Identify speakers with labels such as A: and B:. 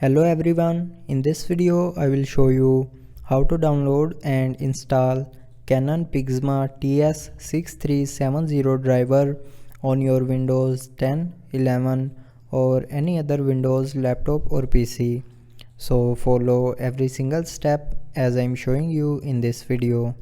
A: Hello everyone, in this video I will show you how to download and install Canon PIXMA TS6370 driver on your Windows 10, 11 or any other Windows laptop or PC. So follow every single step as I am showing you in this video.